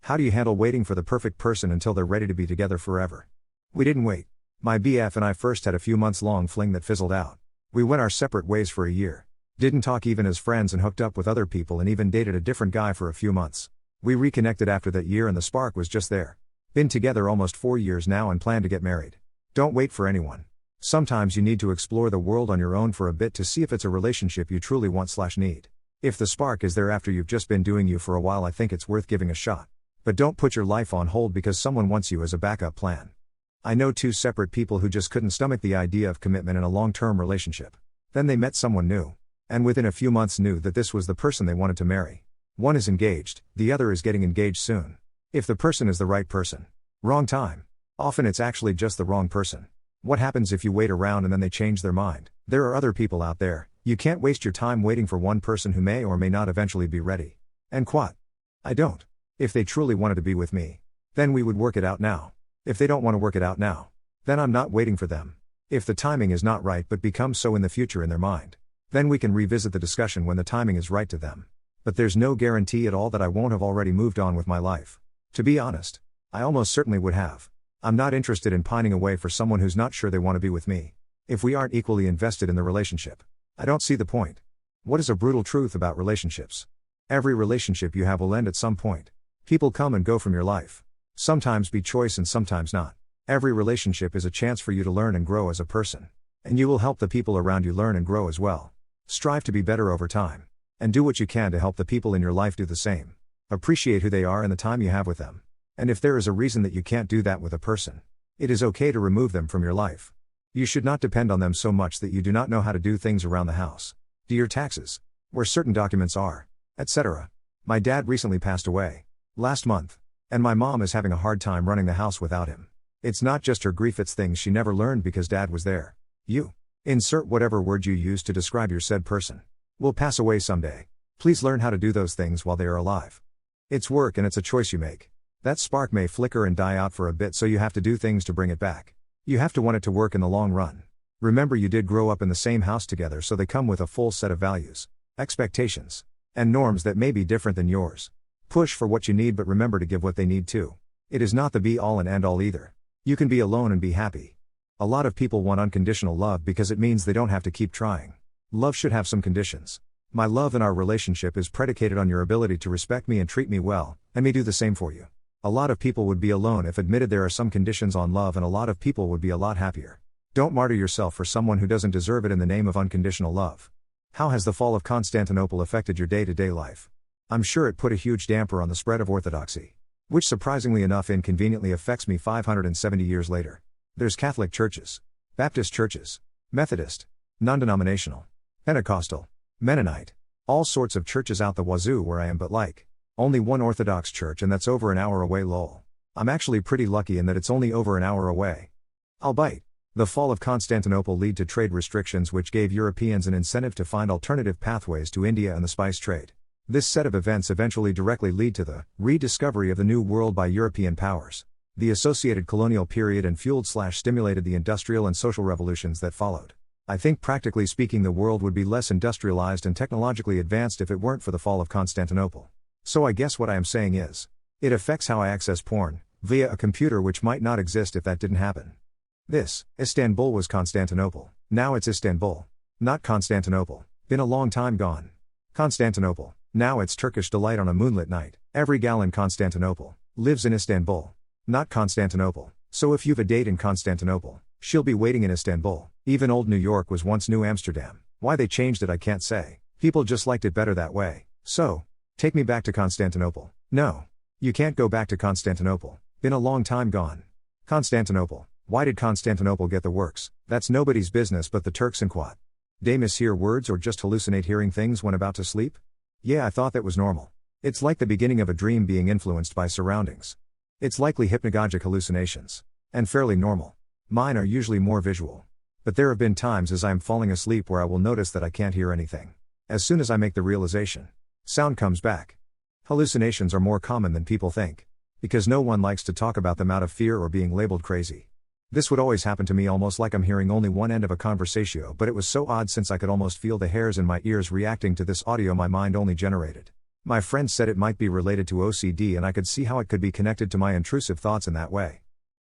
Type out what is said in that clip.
How do you handle waiting for the perfect person until they're ready to be together forever? We didn't wait. My BF and I first had a few months long fling that fizzled out. We went our separate ways for a year. Didn't talk even as friends and hooked up with other people and even dated a different guy for a few months. We reconnected after that year and the spark was just there. Been together almost 4 years now and plan to get married. Don't wait for anyone. Sometimes you need to explore the world on your own for a bit to see if it's a relationship you truly want/need. If the spark is there after you've just been doing you for a while, I think it's worth giving a shot. But don't put your life on hold because someone wants you as a backup plan. I know 2 separate people who just couldn't stomach the idea of commitment in a long-term relationship. Then they met someone new. And within a few months knew that this was the person they wanted to marry. One is engaged, the other is getting engaged soon. If the person is the right person. Wrong time. Often it's actually just the wrong person. What happens if you wait around and then they change their mind? There are other people out there. You can't waste your time waiting for one person who may or may not eventually be ready. And quote. I don't. If they truly wanted to be with me, then we would work it out now. If they don't want to work it out now, then I'm not waiting for them. If the timing is not right but becomes so in the future in their mind, then we can revisit the discussion when the timing is right to them. But there's no guarantee at all that I won't have already moved on with my life. To be honest, I almost certainly would have. I'm not interested in pining away for someone who's not sure they want to be with me. If we aren't equally invested in the relationship, I don't see the point. What is a brutal truth about relationships? Every relationship you have will end at some point. People come and go from your life. Sometimes be choice and sometimes not. Every relationship is a chance for you to learn and grow as a person. And you will help the people around you learn and grow as well. Strive to be better over time. And do what you can to help the people in your life do the same. Appreciate who they are and the time you have with them. And if there is a reason that you can't do that with a person, it is okay to remove them from your life. You should not depend on them so much that you do not know how to do things around the house. Do your taxes, where certain documents are, etc. My dad recently passed away. Last month. And my mom is having a hard time running the house without him. It's not just her grief, it's things she never learned because dad was there. You. Insert whatever word you use to describe your said person. Will pass away someday. Please learn how to do those things while they are alive. It's work and it's a choice you make. That spark may flicker and die out for a bit, so you have to do things to bring it back. You have to want it to work in the long run. Remember, you did grow up in the same house together, so they come with a full set of values, expectations, and norms that may be different than yours. Push for what you need, but remember to give what they need too. It is not the be all and end all either. You can be alone and be happy. A lot of people want unconditional love because it means they don't have to keep trying. Love should have some conditions. My love in our relationship is predicated on your ability to respect me and treat me well, and me do the same for you. A lot of people would be alone if admitted there are some conditions on love, and a lot of people would be a lot happier. Don't martyr yourself for someone who doesn't deserve it in the name of unconditional love. How has the fall of Constantinople affected your day-to-day life? I'm sure it put a huge damper on the spread of orthodoxy, which surprisingly enough inconveniently affects me 570 years later. There's Catholic churches, Baptist churches, Methodist, non-denominational, Pentecostal, Mennonite, all sorts of churches out the wazoo where I am, but only one Orthodox church, and that's over an hour away. Lol. I'm actually pretty lucky in that it's only over an hour away. I'll bite. The fall of Constantinople led to trade restrictions which gave Europeans an incentive to find alternative pathways to India and the spice trade. This set of events eventually directly lead to the rediscovery of the New World by European powers, the associated colonial period, and fueled/stimulated the industrial and social revolutions that followed. I think practically speaking the world would be less industrialized and technologically advanced if it weren't for the fall of Constantinople. So I guess what I am saying is, it affects how I access porn, via a computer, which might not exist if that didn't happen. This, Istanbul, was Constantinople. Now it's Istanbul. Not Constantinople. Been a long time gone. Constantinople. Now it's Turkish delight on a moonlit night. Every gal in Constantinople lives in Istanbul. Not Constantinople. So if you've a date in Constantinople, she'll be waiting in Istanbul. Even old New York was once New Amsterdam. Why they changed it I can't say. People just liked it better that way. So, take me back to Constantinople. No. You can't go back to Constantinople. Been a long time gone. Constantinople. Why did Constantinople get the works? That's nobody's business but the Turks and quat. They mishear words or just hallucinate hearing things when about to sleep? Yeah, I thought that was normal. It's like the beginning of a dream being influenced by surroundings. It's likely hypnagogic hallucinations. And fairly normal. Mine are usually more visual. But there have been times as I am falling asleep where I will notice that I can't hear anything. As soon as I make the realization, sound comes back. Hallucinations are more common than people think. Because no one likes to talk about them out of fear or being labeled crazy. This would always happen to me, almost like I'm hearing only one end of a conversatio, but it was so odd since I could almost feel the hairs in my ears reacting to this audio my mind only generated. My friend said it might be related to OCD and I could see how it could be connected to my intrusive thoughts in that way.